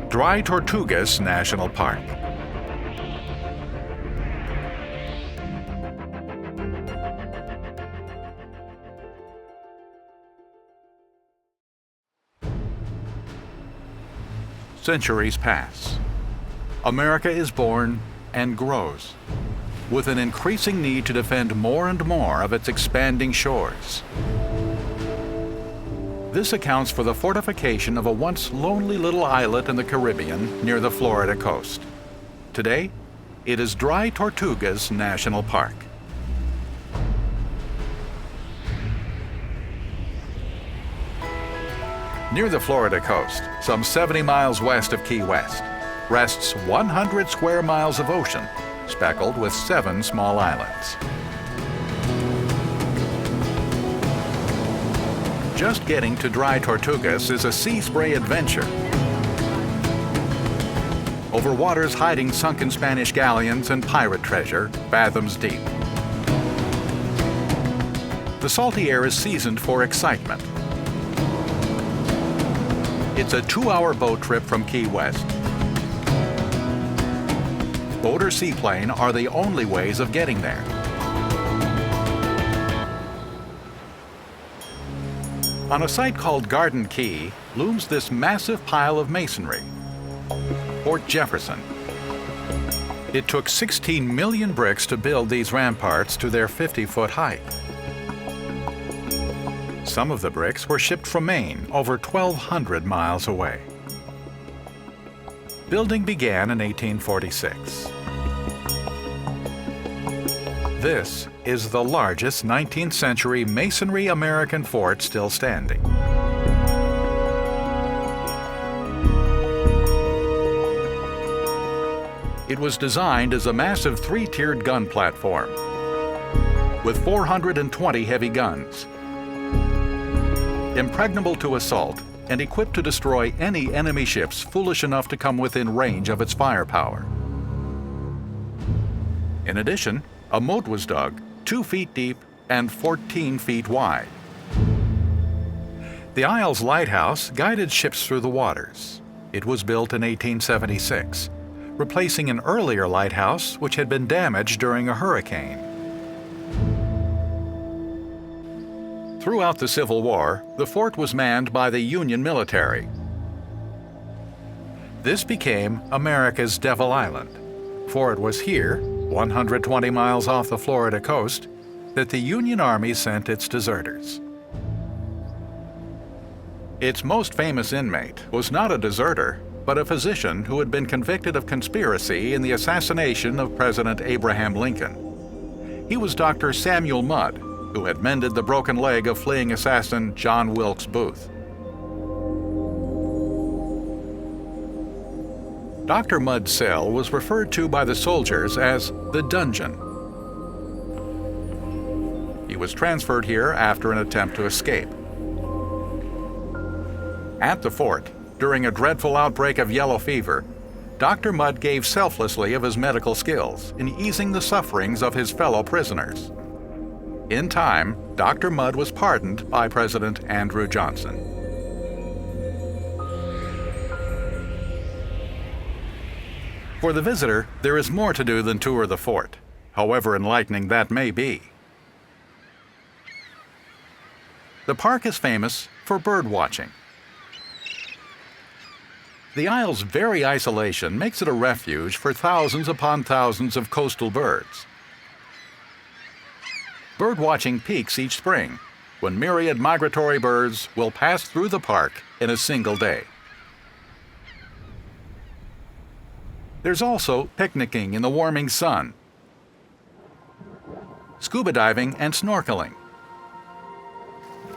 Dry Tortugas National Park. Centuries pass. America is born and grows, with an increasing need to defend more and more of its expanding shores. This accounts for the fortification of a once lonely little islet in the Caribbean near the Florida coast. Today, it is Dry Tortugas National Park. Near the Florida coast, some 70 miles west of Key West, rests 100 square miles of ocean, speckled with 7 small islands. Just getting to Dry Tortugas is a sea spray adventure. Over waters hiding sunken Spanish galleons and pirate treasure, fathoms deep. The salty air is seasoned for excitement. It's a 2-hour boat trip from Key West. Boat or seaplane are the only ways of getting there. On a site called Garden Key looms this massive pile of masonry, Fort Jefferson. It took 16 million bricks to build these ramparts to their 50-foot height. Some of the bricks were shipped from Maine, over 1,200 miles away. Building began in 1846. This is the largest 19th century masonry American fort still standing. It was designed as a massive 3-tiered gun platform with 420 heavy guns, impregnable to assault and equipped to destroy any enemy ships foolish enough to come within range of its firepower. In addition, a moat was dug 2 feet deep and 14 feet wide. The Isles Lighthouse guided ships through the waters. It was built in 1876, replacing an earlier lighthouse which had been damaged during a hurricane. Throughout the Civil War, the fort was manned by the Union military. This became America's Devil Island, for it was here, 120 miles off the Florida coast, that the Union Army sent its deserters. Its most famous inmate was not a deserter, but a physician who had been convicted of conspiracy in the assassination of President Abraham Lincoln. He was Dr. Samuel Mudd, who had mended the broken leg of fleeing assassin John Wilkes Booth. Dr. Mudd's cell was referred to by the soldiers as the dungeon. He was transferred here after an attempt to escape. At the fort, during a dreadful outbreak of yellow fever, Dr. Mudd gave selflessly of his medical skills in easing the sufferings of his fellow prisoners. In time, Dr. Mudd was pardoned by President Andrew Johnson. For the visitor, there is more to do than tour the fort, however enlightening that may be. The park is famous for bird watching. The isle's very isolation makes it a refuge for thousands upon thousands of coastal birds. Bird watching peaks each spring, when myriad migratory birds will pass through the park in a single day. There's also picnicking in the warming sun, scuba diving and snorkeling,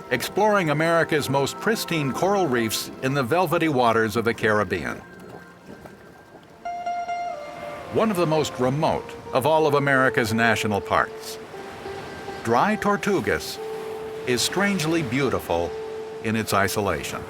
exploring America's most pristine coral reefs in the velvety waters of the Caribbean. One of the most remote of all of America's national parks, Dry Tortugas is strangely beautiful in its isolation.